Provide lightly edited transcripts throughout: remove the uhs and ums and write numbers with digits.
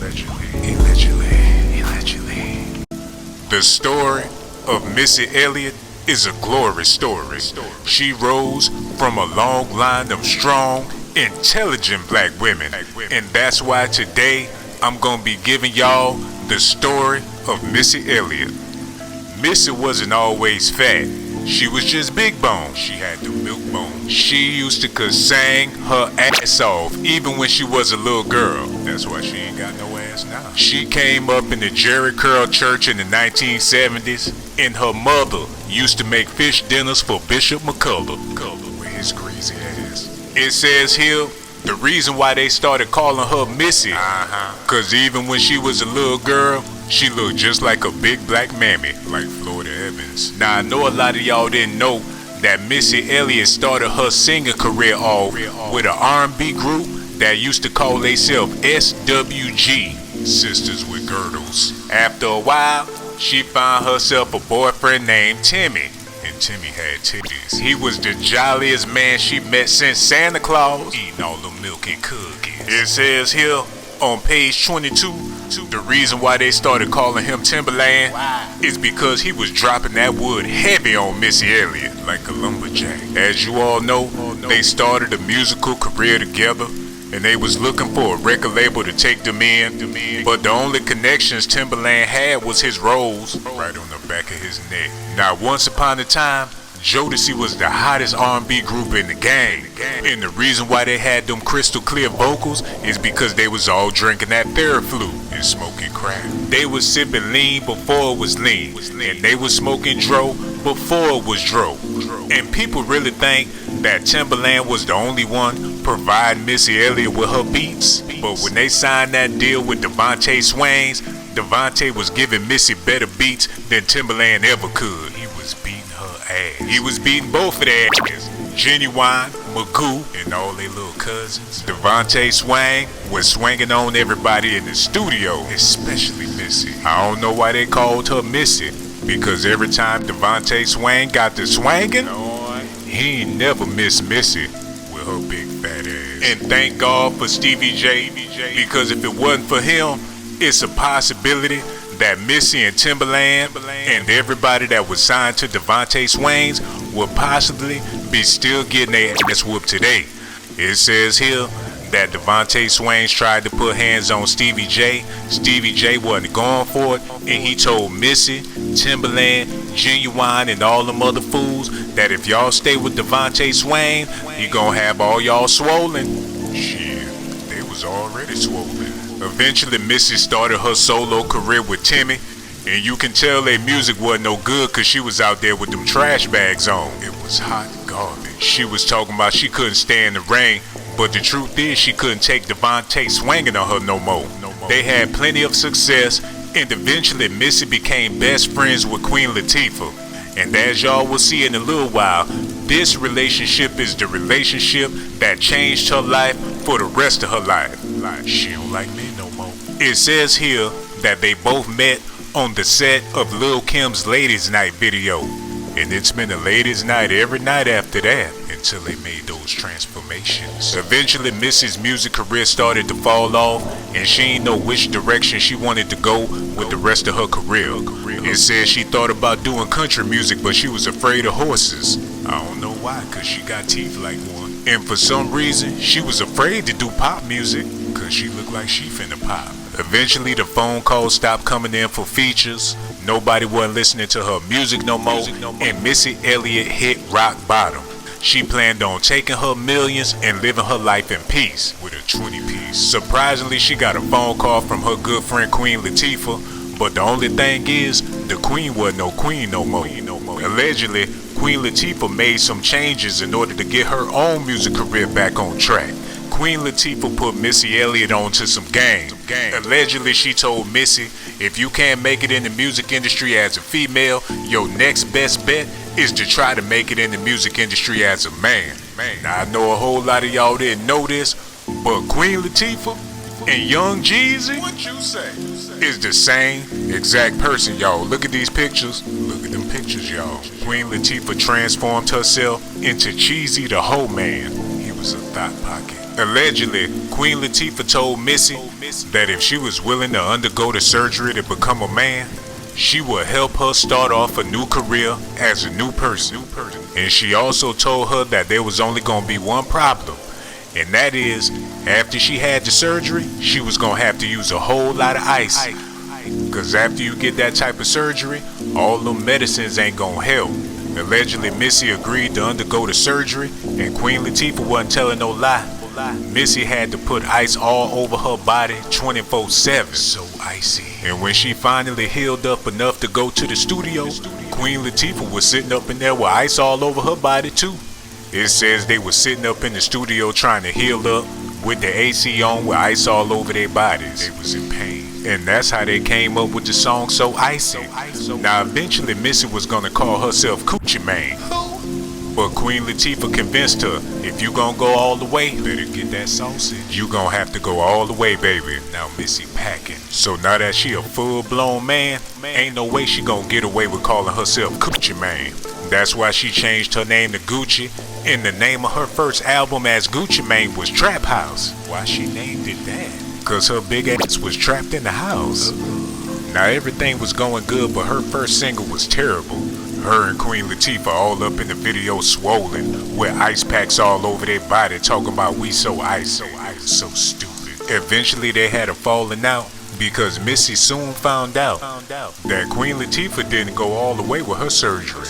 Allegedly. The story of Missy Elliot is a glorious story. She rose from a long line of strong, intelligent black women. And that's why today I'm gonna be giving y'all the story of Missy Elliot. Missy wasn't always fat. She was just big bone. She had the milk bone. She used to sing her ass off even when she was a little girl. That's why she ain't got no ass now. She came up in the Jerry Curl Church in the 1970s, and her mother used to make fish dinners for Bishop McCullough with his crazy ass. It says here, the reason why they started calling her Missy, cause even when she was a little girl, she looked just like a big black mammy, like Florida Evans. Now I know a lot of y'all didn't know that Missy Elliot started her singing career off with an R&B group that used to call themselves SWG, Sisters with Girdles. After a while, she found herself a boyfriend named Timmy. And Timmy had titties. He was the jolliest man she met since Santa Claus, eating all the milk and cookies. It says here on page 22, the reason why they started calling him Timbaland is because he was dropping that wood heavy on Missy Elliot like a lumberjack. As you all know, they started a musical career together, and they was looking for a record label to take them in, but the only connections Timbaland had was his rolls right on the back of his neck. Now once upon a time, Jodeci was the hottest R&B group in the game, and the reason why they had them crystal clear vocals is because they was all drinking that Theraflu and smoking crack. They was sipping lean before it was lean, and they was smoking dro before it was dro. And people really think that Timbaland was the only one providing Missy Elliot with her beats, but when they signed that deal with Devontae Swains, Devontae was giving Missy better beats than Timbaland ever could. He was beating her ass. He was beating both of their asses. Genuine, Magoo, and all their little cousins. Devontae Swain was swinging on everybody in the studio, especially Missy. I don't know why they called her Missy, because every time Devontae Swain got to swanging, he ain't never missed Missy with her big fat ass. And thank God for Stevie J, because if it wasn't for him, it's a possibility that Missy and Timbaland and everybody that was signed to Devontae Swains would possibly be still getting their ass whooped today. It says here that Devontae Swains tried to put hands on Stevie J. Stevie J wasn't going for it, and he told Missy, Timbaland, Genuine, and all them other fools that if y'all stay with Devontae Swain, he gonna have all y'all swollen. Shit, they was already swollen. Eventually, Missy started her solo career with Timmy, and you can tell their music wasn't no good cause she was out there with them trash bags on. It was hot garbage. She was talking about she couldn't stand the rain, but the truth is she couldn't take Devontae swinging on her no more. They had plenty of success, and eventually Missy became best friends with Queen Latifah. And as y'all will see in a little while, this relationship is the relationship that changed her life for the rest of her life. She don't like me no more. It says here that they both met on the set of Lil' Kim's Ladies Night video, and it's been a ladies night every night after that until they made those transformations. Eventually Missy's music career started to fall off, and she didn't know which direction she wanted to go with the rest of her career. It says she thought about doing country music, but she was afraid of horses. I don't know why, cause she got teeth like one. And for some reason, she was afraid to do pop music, cause she looked like she finna pop. Eventually the phone calls stopped coming in for features. Nobody wasn't listening to her music no more, and Missy Elliot hit rock bottom. She planned on taking her millions and living her life in peace with a 20-piece. Surprisingly, she got a phone call from her good friend Queen Latifah, but the only thing is, the queen wasn't no queen no more. Allegedly, Queen Latifah made some changes in order to get her own music career back on track. Queen Latifah put Missy Elliot onto some game. Allegedly, she told Missy, if you can't make it in the music industry as a female, your next best bet is to try to make it in the music industry as a man. Now, I know a whole lot of y'all didn't know this, but Queen Latifah and Young Jeezy, what you say, is the same exact person, y'all. Look at these pictures. Look at them pictures, y'all. Queen Latifah transformed herself into Cheesy the Whole Man. He was a thought pocket. Allegedly, Queen Latifah told Missy that if she was willing to undergo the surgery to become a man, she would help her start off a new career as a new person. And she also told her that there was only going to be one problem, and that is, after she had the surgery, she was going to have to use a whole lot of ice. Because after you get that type of surgery, all them medicines ain't going to help. Allegedly, Missy agreed to undergo the surgery, and Queen Latifah wasn't telling no lie. Missy had to put ice all over her body 24/7. So icy. And when she finally healed up enough to go to the studio, Queen Latifah was sitting up in there with ice all over her body too. It says they were sitting up in the studio trying to heal up with the AC on with ice all over their bodies. They was in pain. And that's how they came up with the song So Icy. Now eventually Missy was gonna call herself Coochie Mane. But Queen Latifah convinced her, if you gonna go all the way, better get that sausage. You gonna have to go all the way, baby. Now Missy packing. So now that she a full-blown man, ain't no way she gonna get away with calling herself Coochie Mane. That's why she changed her name to Gucci, and the name of her first album as Gucci Mane was Trap House. Why she named it that? Cause her big ass was trapped in the house. Now everything was going good, but her first single was terrible. Her and Queen Latifah all up in the video swollen, with ice packs all over their body, talking about we so icy. So stupid. Eventually they had a falling out, because Missy soon found out that Queen Latifah didn't go all the way with her surgery.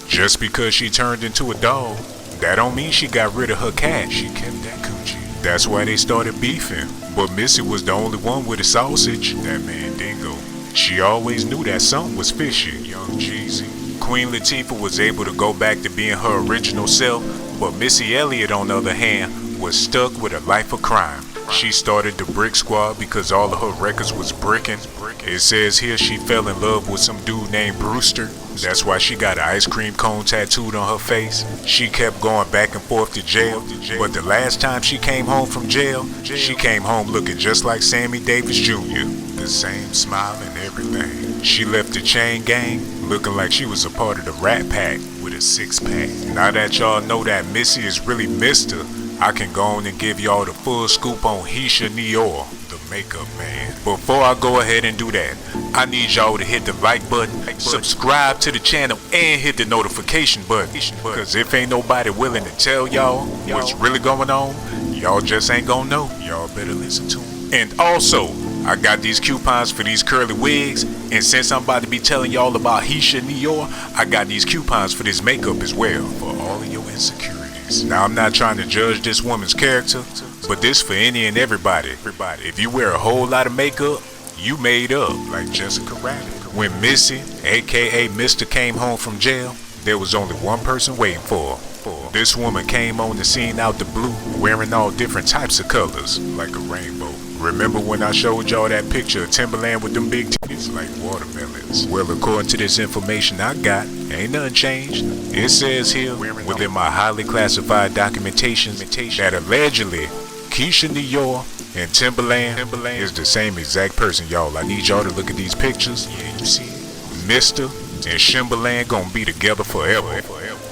Just because she turned into a dog, that don't mean she got rid of her cat. She kept that coochie. That's why they started beefing. But Missy was the only one with a sausage. That man Dingo. She always knew that something was fishy. Young Jeezy. Queen Latifah was able to go back to being her original self, but Missy Elliot, on the other hand, was stuck with a life of crime. She started the Brick Squad because all of her records was bricking. It says here she fell in love with some dude named Brewster. That's why she got an ice cream cone tattooed on her face. She kept going back and forth to jail, but the last time she came home from jail, she came home looking just like Sammy Davis Jr. The same smile and everything. She left the chain gang looking like she was a part of the Rat Pack with a six-pack. Now that y'all know that Missy is really Mr., I can go on and give y'all the full scoop on Heisha Nior, the makeup man. Before I go ahead and do that, I need y'all to hit the like button, subscribe to the channel, and hit the notification button. Because if ain't nobody willing to tell y'all what's really going on, y'all just ain't gonna know. Y'all better listen to them. And also, I got these coupons for these curly wigs, and since I'm about to be telling y'all about Heisha Nior, I got these coupons for this makeup as well, for all of your insecurities. Now I'm not trying to judge this woman's character, but this for any and everybody. If you wear a whole lot of makeup, you made up, like Jessica Rabbit. When Missy, aka Mr., came home from jail, there was only one person waiting for her. This woman came on the scene out the blue, wearing all different types of colors, like a rainbow. Remember when I showed y'all that picture of Timbaland with them big titties like watermelons? Well, according to this information I got, ain't nothing changed. It says here, within my highly classified documentation, that allegedly Heisha Nior and Timbaland is the same exact person, y'all. I need y'all to look at these pictures. Yeah, you see it? Mr. and Timbaland gonna be together forever.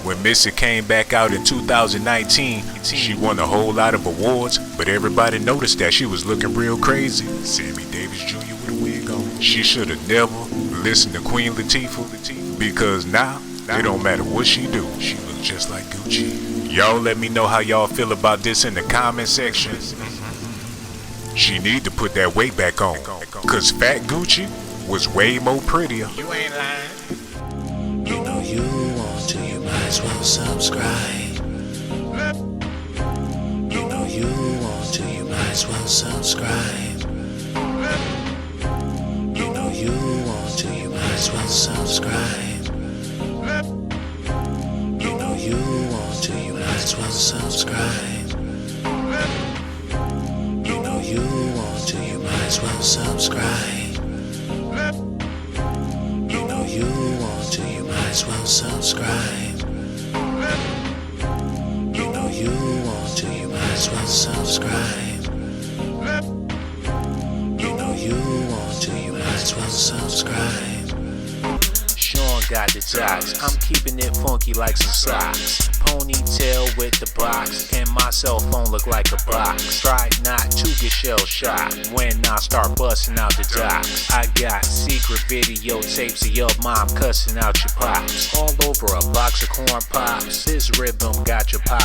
When Missy came back out in 2019, she won a whole lot of awards, but everybody noticed that she was looking real crazy. Sammy Davis Jr. with a wig on. She should have never listened to Queen Latifah, because now, it don't matter what she do, she looks just like Gucci. Y'all let me know how y'all feel about this in the comment section. She need to put that weight back on, cause Fat Gucci was way more prettier. You ain't lying. You know you want to, you might as well subscribe. You know you want to, you might as well subscribe. You know you want to, you might as well subscribe. You know you want to, you might as well subscribe. You know you want to, you might as well subscribe. You know you want to, you might as well subscribe. You know you want to, you might as well subscribe. You know you want to, you might as well subscribe. Shawn got the jocks. I'm keeping it funky like some socks. Ponytail with the box, and my cell phone look like a box. Try not to get shell shocked when I start busting out the jocks. I got secret videotapes of your mom cussing out your pops, all over a box of corn pops. This rhythm got your pop